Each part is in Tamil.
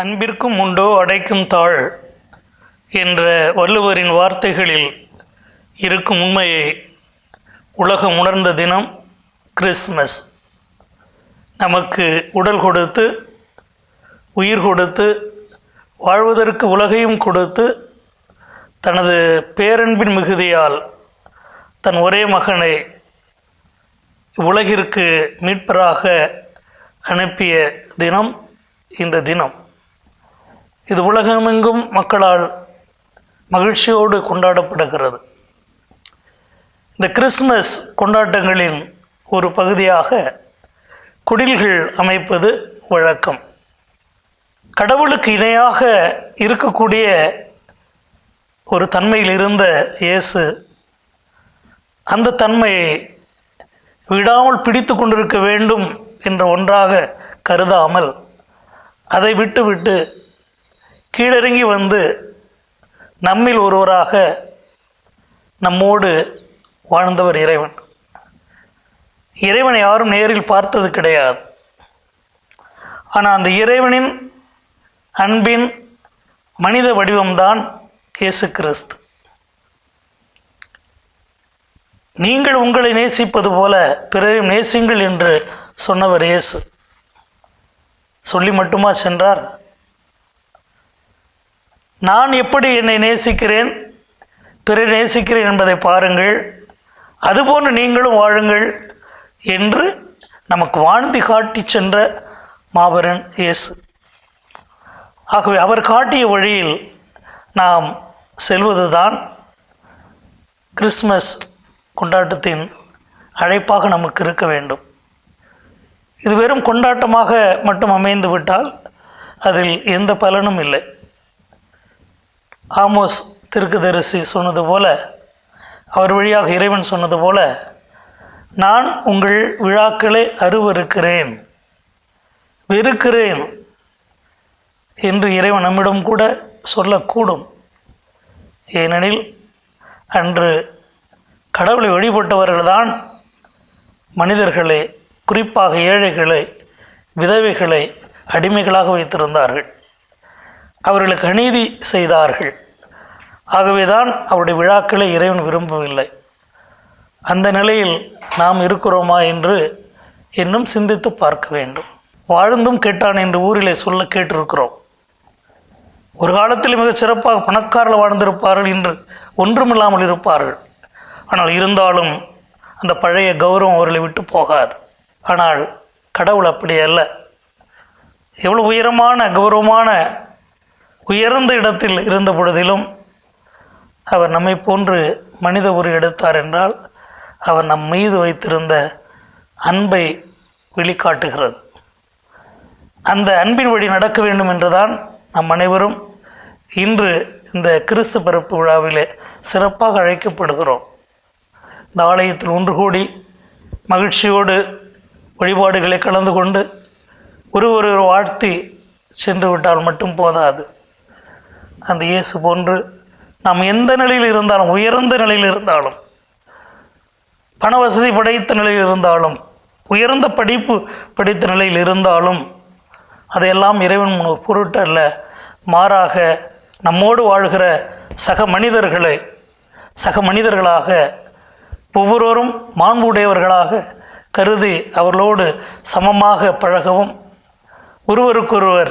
அன்பிற்கும் உண்டோ அடைக்கும் தாழ் என்ற வள்ளுவரின் வார்த்தைகளில் இருக்கும் உண்மையை உலகம் உணர்ந்த தினம் கிறிஸ்மஸ். நமக்கு உடல் கொடுத்து, உயிர் கொடுத்து, வாழ்வதற்கு உலகையும் கொடுத்து, தனது பேரன்பின் மிகுதியால் தன் ஒரே மகனை உலகிற்கு மீட்பராக அனுப்பிய தினம் இந்த தினம். இது உலகமெங்கும் மக்களால் மகிழ்ச்சியோடு கொண்டாடப்படுகிறது. இந்த கிறிஸ்மஸ் கொண்டாட்டங்களின் ஒரு பகுதியாக குடில்கள் அமைப்பது வழக்கம். கடவுளுக்கு இணையாக இருக்கக்கூடிய ஒரு தன்மையில் இருந்த இயேசு அந்த தன்மையை விடாமல் பிடித்து கொண்டிருக்க வேண்டும் என்ற ஒன்றாக கருதாமல் அதை விட்டுவிட்டு கீழிறங்கி வந்து நம்மில் ஒருவராக நம்மோடு வாழ்ந்தவர் இறைவன். இறைவனை யாரும் நேரில் பார்த்தது கிடையாது. ஆனால் அந்த இறைவனின் அன்பின் மனித வடிவம்தான் இயேசு கிறிஸ்து. நீங்கள் உங்களை நேசிப்பது போல பிறரையும் நேசிங்கள் என்று சொன்னவர் இயேசு. சொல்லி மட்டுமா சென்றார்? நான் எப்படி என்னை நேசிக்கிறேன், பிறரை நேசிக்கிறேன் என்பதை பாருங்கள், அதுபோன்று நீங்களும் வாழுங்கள் என்று நமக்கு வாழ்ந்து காட்டி சென்ற மாபெரும் இயேசு. ஆகவே அவர் காட்டிய வழியில் நாம் செல்வதுதான் கிறிஸ்மஸ் கொண்டாட்டத்தின் அழைப்பாக நமக்கு இருக்க வேண்டும். இது வெறும் கொண்டாட்டமாக மட்டும் அமைந்து விட்டால் அதில் எந்த பலனும் இல்லை. ஆமோஸ் தீர்க்கதரிசி சொன்னது போல, அவர் வழியாக இறைவன் சொன்னது போல, நான் உங்கள் விழாக்களை அருவருக்கிறேன், வெறுக்கிறேன் என்று இறைவன் நம்மிடம் கூட சொல்லக்கூடும். ஏனெனில் அன்று கடவுளை வழிபட்டவர்கள்தான் மனிதர்களை, குறிப்பாக ஏழைகளை, விதவைகளை அடிமைகளாக வைத்திருந்தார்கள். அவர்களுக்கு அநீதி செய்தார்கள். ஆகவேதான் அவருடைய விழாக்களை இறைவன் விரும்பவில்லை. அந்த நிலையில் நாம் இருக்கிறோமா என்று இன்னும் சிந்தித்து பார்க்க வேண்டும். வாழ்ந்தும் கேட்டான் என்று ஊரிலே சொல்ல கேட்டிருக்கிறோம். ஒரு காலத்தில் மிகச் சிறப்பாக பணக்காரில் வாழ்ந்திருப்பார்கள், இன்று ஒன்றுமில்லாமல் இருப்பார்கள். ஆனால் இருந்தாலும் அந்த பழைய கௌரவம் அவர்களை விட்டு போகாது. ஆனால் கடவுள் அப்படி அல்ல. எவ்வளோ உயரமான கௌரவமான உயர்ந்த இடத்தில் இருந்த பொழுதிலும் அவர் நம்மை போன்று மனித உரு எடுத்தார் என்றால் அவர் நம் மீது வைத்திருந்த அன்பை வெளிக்காட்டுகிறது. அந்த அன்பின் வழி நடக்க வேண்டும் என்றுதான் நம் அனைவரும் இன்று இந்த கிறிஸ்து பிறப்பு விழாவிலே சிறப்பாக அழைக்கப்படுகிறோம். இந்த ஆலயத்தில் ஒன்று கூடி மகிழ்ச்சியோடு வழிபாடுகளை கலந்து கொண்டு ஒருவர் வாழ்த்தி சென்று விட்டால் மட்டும் போதாது. அந்த இயேசு போன்று நாம் எந்த நிலையில் இருந்தாலும், உயர்ந்த நிலையில் இருந்தாலும், பண வசதி படைத்த நிலையில் இருந்தாலும், உயர்ந்த படிப்பு படித்த நிலையில் இருந்தாலும், அதையெல்லாம் இறைவன் பொருட்டு அல்ல, மாறாக நம்மோடு வாழ்கிற சக மனிதர்களாக ஒவ்வொருவரும் மாண்புடையவர்களாக கருதி அவர்களோடு சமமாக பழகவும், ஒருவருக்கொருவர்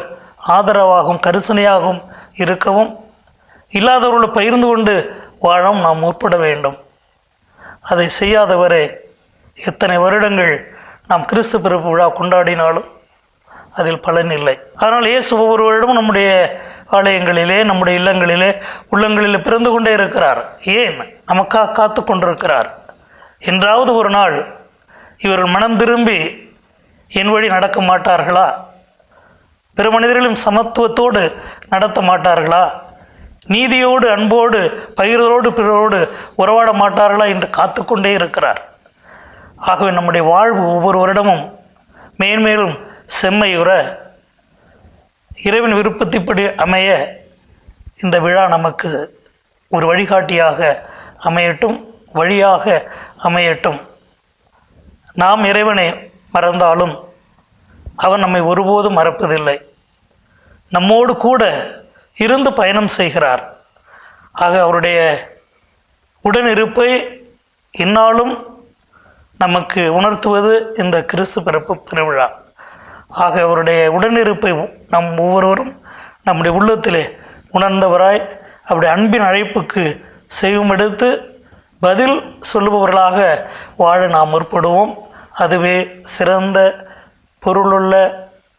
ஆதரவாகவும் கரிசனையாகவும் இருக்கவும், இல்லாதவர்களை பகிர்ந்து கொண்டு வாழவும் நாம் முற்பட வேண்டும். அதை செய்யாதவரை எத்தனை வருடங்கள் நாம் கிறிஸ்து பிறப்பு விழா கொண்டாடினாலும் அதில் பலன் இல்லை. அதனால் இயேசு ஒவ்வொரு வருடமும் நம்முடைய ஆலயங்களிலே, நம்முடைய இல்லங்களிலே, உள்ளங்களிலே பிறந்து கொண்டே இருக்கிறார். ஏன்? நமக்காக காத்து கொண்டிருக்கிறார். என்றாவது ஒரு நாள் இவர்கள் மனம் திரும்பி என் வழி நடக்க மாட்டார்களா? பிற மனிதர்களும் சமத்துவத்தோடு நடத்த மாட்டார்களா? நீதியோடு, அன்போடு, பகிர்தலோடு, பிறரோடு உறவாட மாட்டார்களா என்று காத்து கொண்டே இருக்கிறார். ஆகவே நம்முடைய வாழ்வு ஒவ்வொரு வருடமும் மேன்மேலும் செம்மையுற இறைவன் விருப்பத்தின்படி அமைய இந்த விழா நமக்கு ஒரு வழிகாட்டியாக அமையட்டும், வழியாக அமையட்டும். நாம் இறைவனை மறந்தாலும் அவன் நம்மை ஒருபோதும் மறப்பதில்லை. நம்மோடு கூட இருந்து பயணம் செய்கிறார். ஆக அவருடைய உடனிருப்பை இந்நாளும் நமக்கு உணர்த்துவது இந்த கிறிஸ்து பிறப்பு பெருவிழா. ஆக அவருடைய உடனிருப்பை நம் ஒவ்வொருவரும் நம்முடைய உள்ளத்திலே உணர்ந்தவராய் அவருடைய அன்பின் அழைப்புக்கு செவிமெடுத்து பதில் சொல்லுபவர்களாக வாழ நாம் முற்படுவோம். அதுவே சிறந்த பொருளுள்ள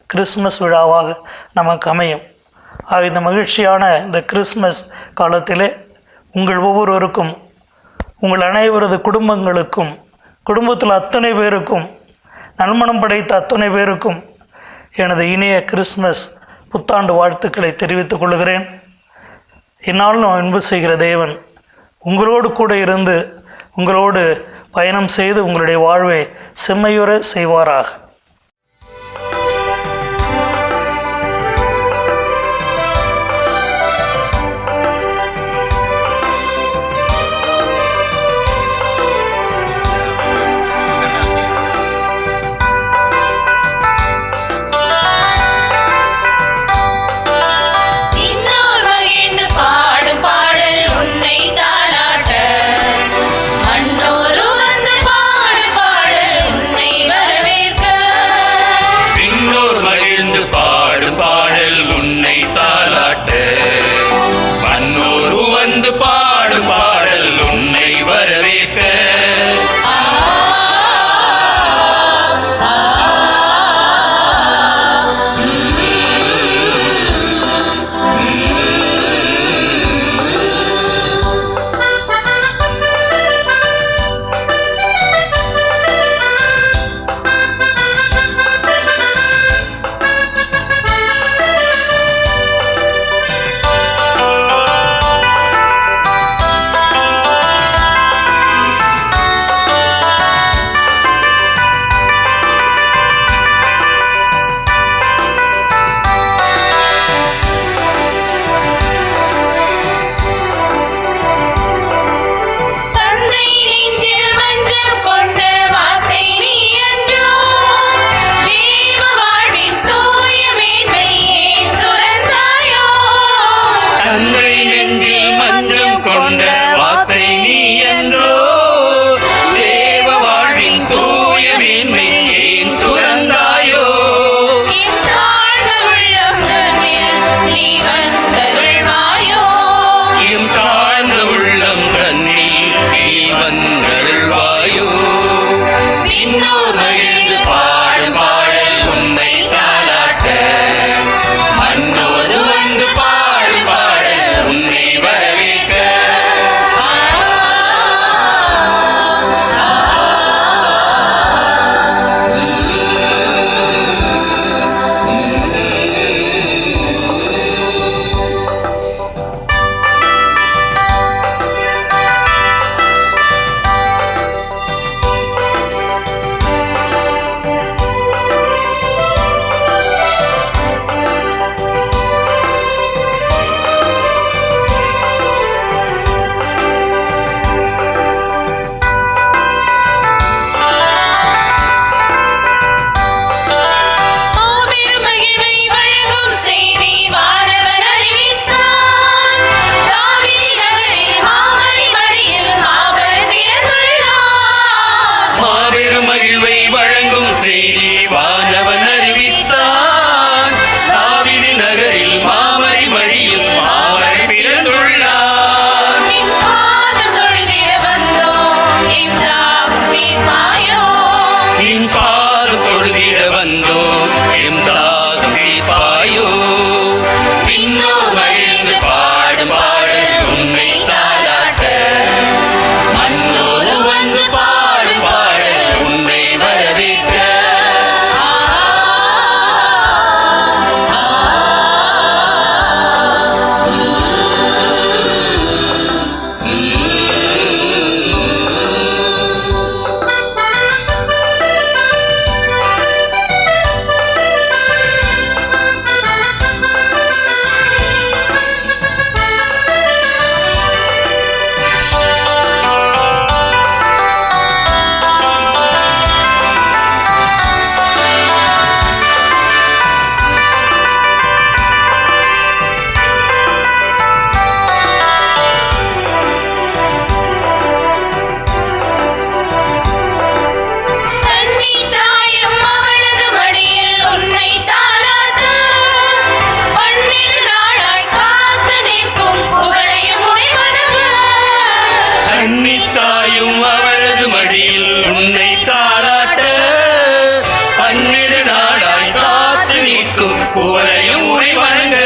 கிறிஸ்மஸ் விழாவாக நமக்கு அமையும். ஆக இந்த மகிழ்ச்சியான இந்த கிறிஸ்மஸ் காலத்திலே உங்கள் ஒவ்வொருவருக்கும், உங்கள் அனைவரது குடும்பங்களுக்கும், குடும்பத்தில் அத்தனை பேருக்கும், நல்மணம் படைத்த அத்தனை பேருக்கும் எனது இனிய கிறிஸ்மஸ் புத்தாண்டு வாழ்த்துக்களை தெரிவித்துக் கொள்கிறேன். இந்நாள் நான் அன்பு செய்கிற தேவன் உங்களோடு கூட இருந்து உங்களோடு பயணம் செய்து உங்களுடைய வாழ்வை செம்மையுற செய்வாராக. மன்னோரு வந்து பாடு பாடு உன்னை வரவேற்க தாயும் அவளது மடியில் உன்னை தாராட்ட பன்னிரு நாடாய் காத்து நிற்கும் குவளையும் உனை வணங்க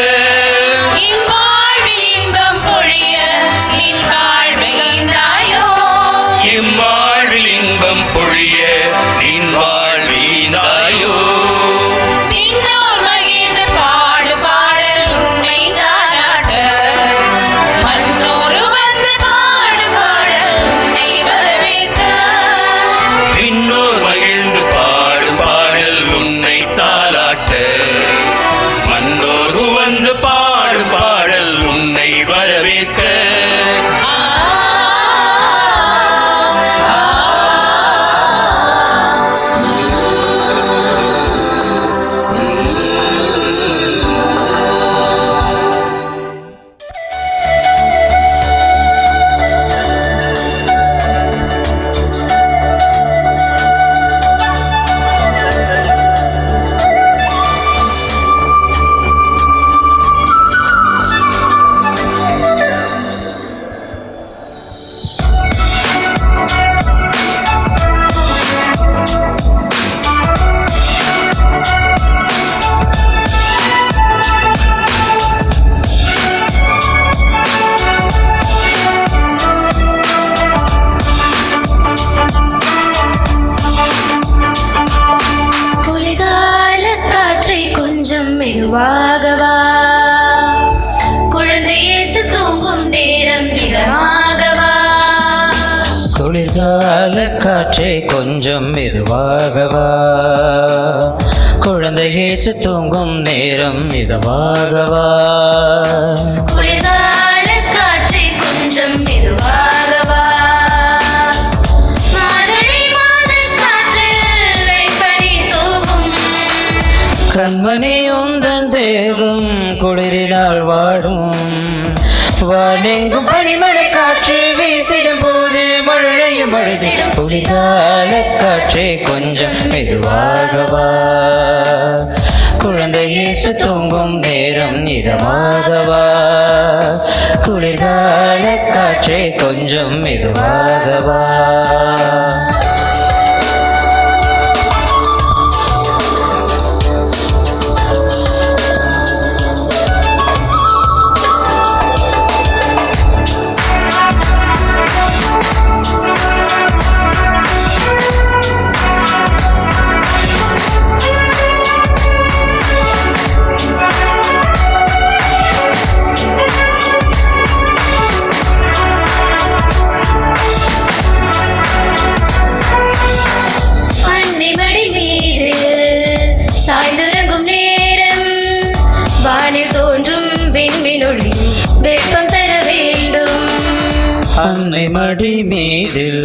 இம்மாழ்வில் இன்பம் பொழிய நின் வாழ்வீந்தாயோ விண்ணோர் மகிழ்ந்து பாடு பாடல் உன்னை தாலாட்ட மன்னோர் உவந்து பாடு பாடல் உன்னை வரவேற்க மெதுவாகவா குழந்தை இயேசு தூங்கும் நேரம் இதமாகவா குளிர்கால காற்றே கொஞ்சம் மெதுவாகவா குழந்தை இயேசு தூங்கும் நேரம் இதமாகவா குளிர்கால காற்றே கொஞ்சம் மெதுவாகவா மார்கழி மாத காற்றில் வெண்பனி தூவும் கண்மணி உந்தன் தேகம் குளிரினால் வாடும் வானெங்கும் பனிமழை காற்று வீசிடும் போது மழையும் அழுது குளிர்கால காற்றே கொஞ்சம் மெதுவாகவா குழந்தை இயேசு தூங்கும் நேரம் இதமாகவா குளிர்கால காற்றே கொஞ்சம் மெதுவாகவா அன்னை மடி மீதில்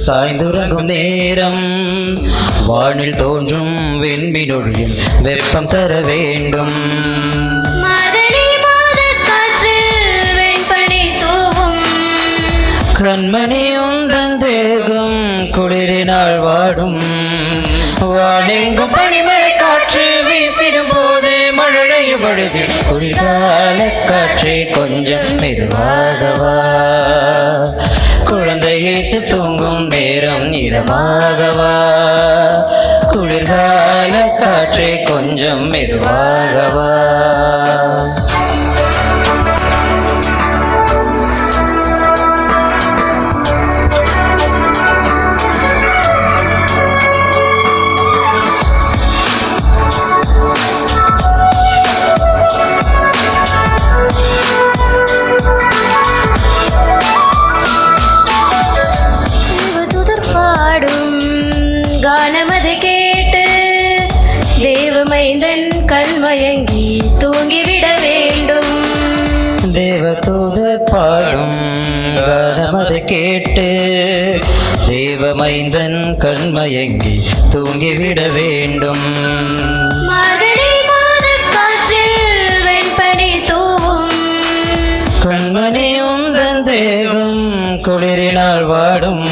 சாய்ந்துறங்கும் நேரம் வானில் தோன்றும் விண்மீனொளியும் வெப்பம் தர வேண்டும் மார்கழி மாத காற்றில் வெண்பனி தூவும் கண்மணி உந்தன் தேகம் குளிரினால் வாடும் வானெங்கும் பனிமழை காற்று வீசிடும் போது மழையும் அழுது குளிர்கால காற்றே கொஞ்சம் மெதுவாகவா குழந்தை இயேசு தூங்கும் நேரம் இதமாகவா குளிர்கால காற்றே கொஞ்சம் மெதுவாகவா தேவமைந்தன் கண்மயங்கி தூங்கிவிட வேண்டும் தேவதூதர் பாடும் கானமதை கேட்டு தேவமைந்தன் கண்மயங்கி தூங்கிவிட வேண்டும் மார்கழி மாத காற்றில் வெண்பனி தூவும் கண்மணி உந்தன் தேகம் குளிரினால் வாடும்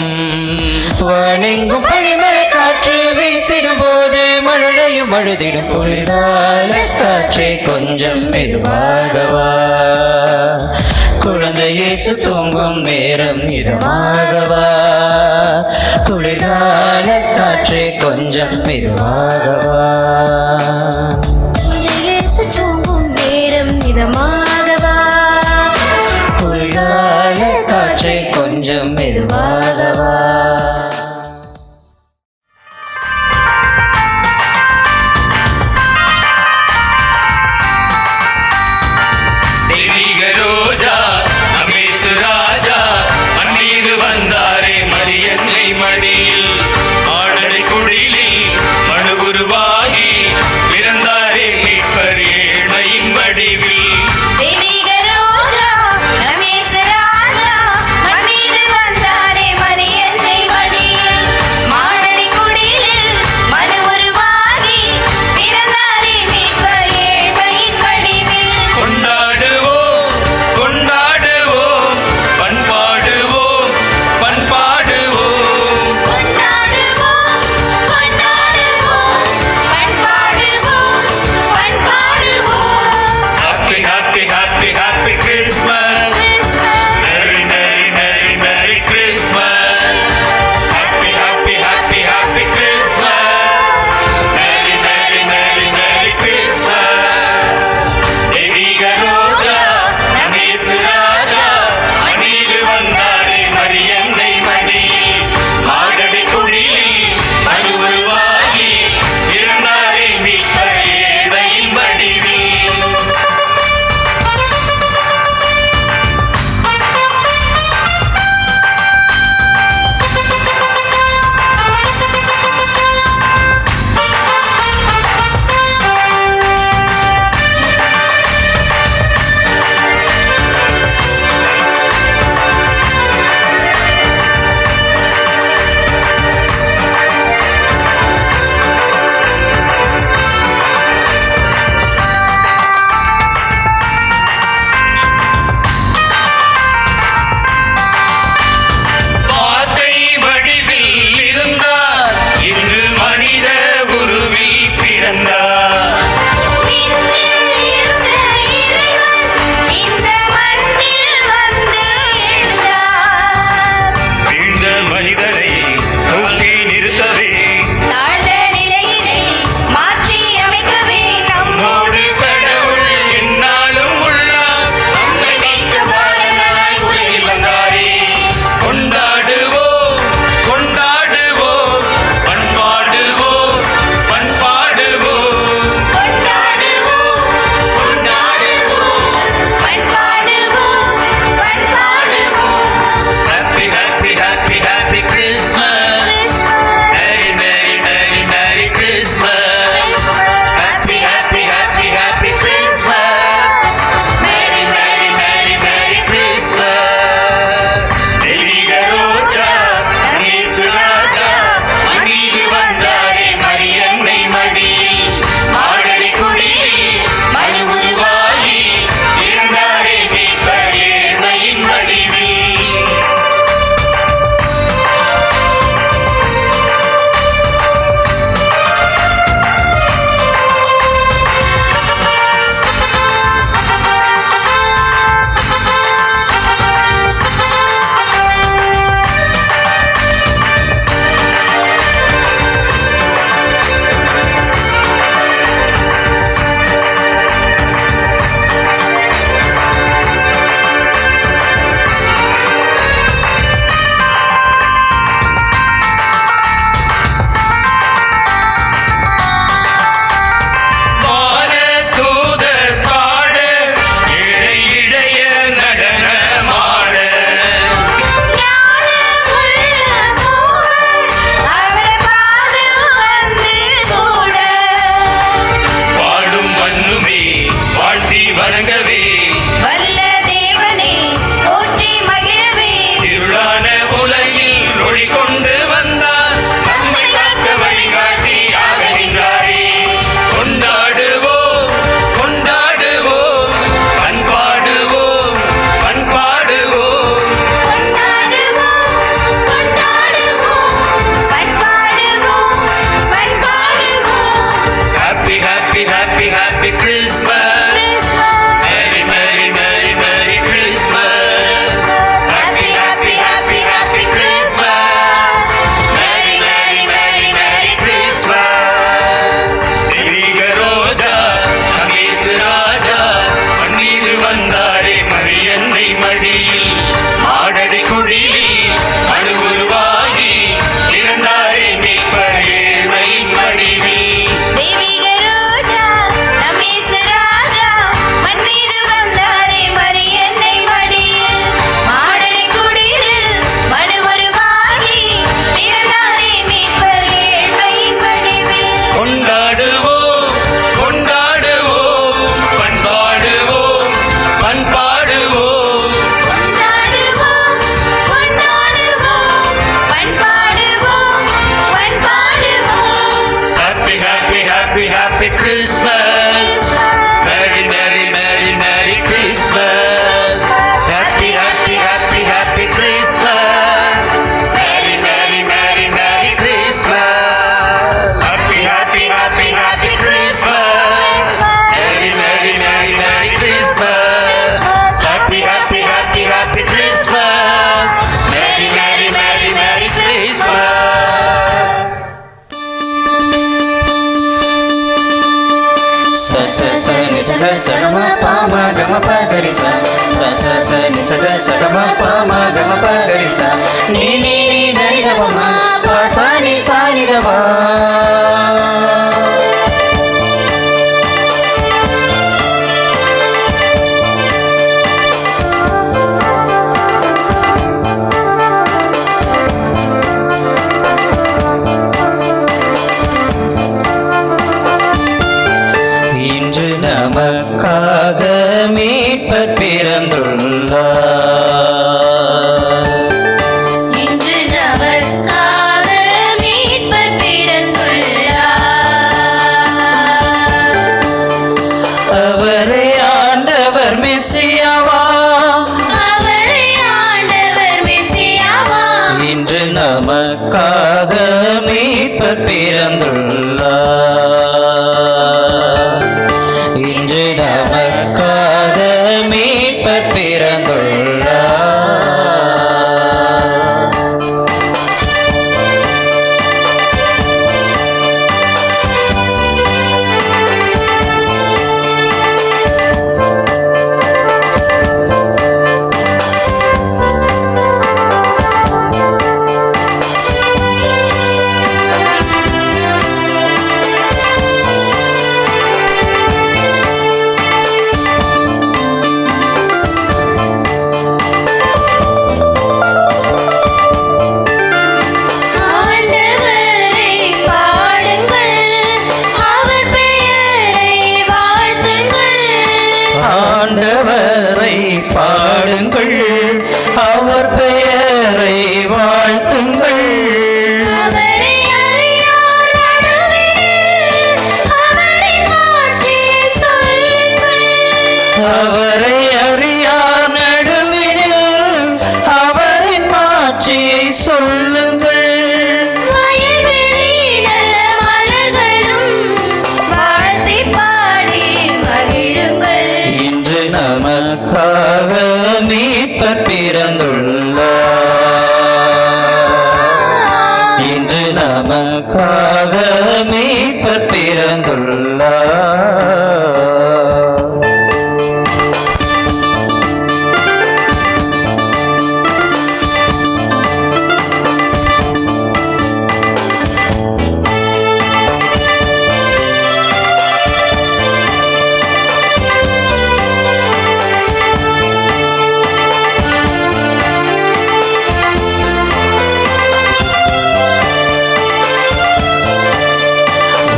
வானெங்கும் பனிமழை காற்று வீசிடும் போது மழையும் அழுதிடும் குளிர்கால காற்றே கொஞ்சம் மெதுவாகவா குழந்தை இயேசு தூங்கும் நேரம் இதமாகவா குளிர்கால காற்றே கொஞ்சம் மெதுவாகவா இயேசு தூங்கும் நேரம் இதமாகவா குளிர்கால காற்றே கொஞ்சம் மெதுவாகவா தெய்வீக ரோஜா அமேசு ராஜா மண்ணீது வந்தாரே மரியன்னை மடியில் ஆடலை குடிலில் மனு உருவாகி பிறந்தாரே மீட்பர் ஏழையின் வடிவில் தெய்வீக ரோஜா ரமேச ராஜா மண்ணீது வந்தாரே மரியன்னை மடியில் மாடடி குடிலில் மனு உருவாகி பிறந்தாரே மீட்பர் ஏழையின் வடிவில் கொண்டாடுவோம் கொண்டாடுவோம் பண்பாடுவோம் பண்பாடுவோம் கொண்டாடுவோம் ப கரி ச ச ச ச நி ச க ச க ம ப ம க ம ப கரி ச நீ நீ நீ த நி ச ப ம ப ச நி ச நி த ப. இன்று நமக்காக மீட்பர் பிறந்துள்ளார். இன்று நமக்காக மீட்பர் பிறந்துள்ளார். அவரே ஆண்டவர் மெசியாவா, அவரே ஆண்டவர் மெசியாவா. இன்று நமக்காக மீட்பர் பிறந்துள்ளார். இன்று நமக்காக மீட்பர் பிறந்துள்ளார். ஆண்டவரை பாடுங்கள், அவர் பெயரை வாழ்த்துங்கள். ஆண்டவரை பாடுங்கள், அவர் பெயரை வாழ்த்துங்கள். அவரை அறியார் நடுவினில் அவரின் மாட்சியை சொல்லுங்கள். அவரை அறியார் நடுவினில் அவரின் மாட்சியை சொல்லுங்கள். வயல்வெளி நல்ல மலர்களும் வாழ்த்திப் பாடி மகிழுங்கள். இன்று நமக்காக மீட்பர் பிறந்துள்ளார். இன்று நமக்காக மீட்பர் பிறந்துள்ளார்.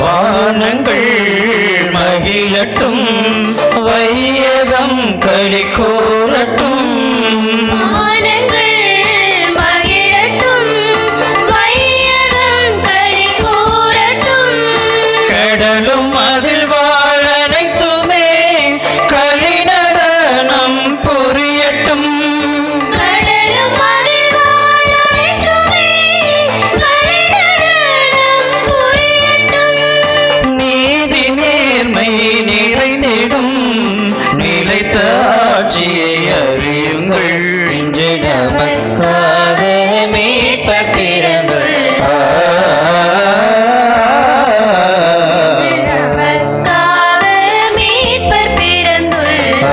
வானங்கள் மகிழட்டும், வையகம் களி கூறட்டும். வானங்கள் மகிழட்டும், வையகம் களி கூறட்டும். கடலும் அதில் வாழ அனைத்துமே களி நடனம் புரியட்டும். கடலும் அதில் வாழ அனைத்துமே களி நடனம் புரியட்டும். நீதி நேர்மை நிறைந்திடும் நிலைத்த ஆட்சியை அறியுங்கள். இன்று நமக்காக மீட்பர் பிறந்துள்ளார். நமக்காக மீட்பர் பிறந்துள்ளார்.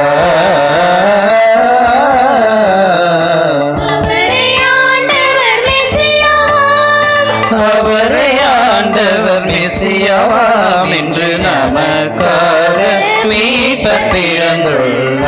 அவரே ஆண்டவர் மெசியாவாம். அவரே ஆண்டவர் மெசியாவாம். இன்று நமக்காக மீட்பர் பிறந்துள்ளார்.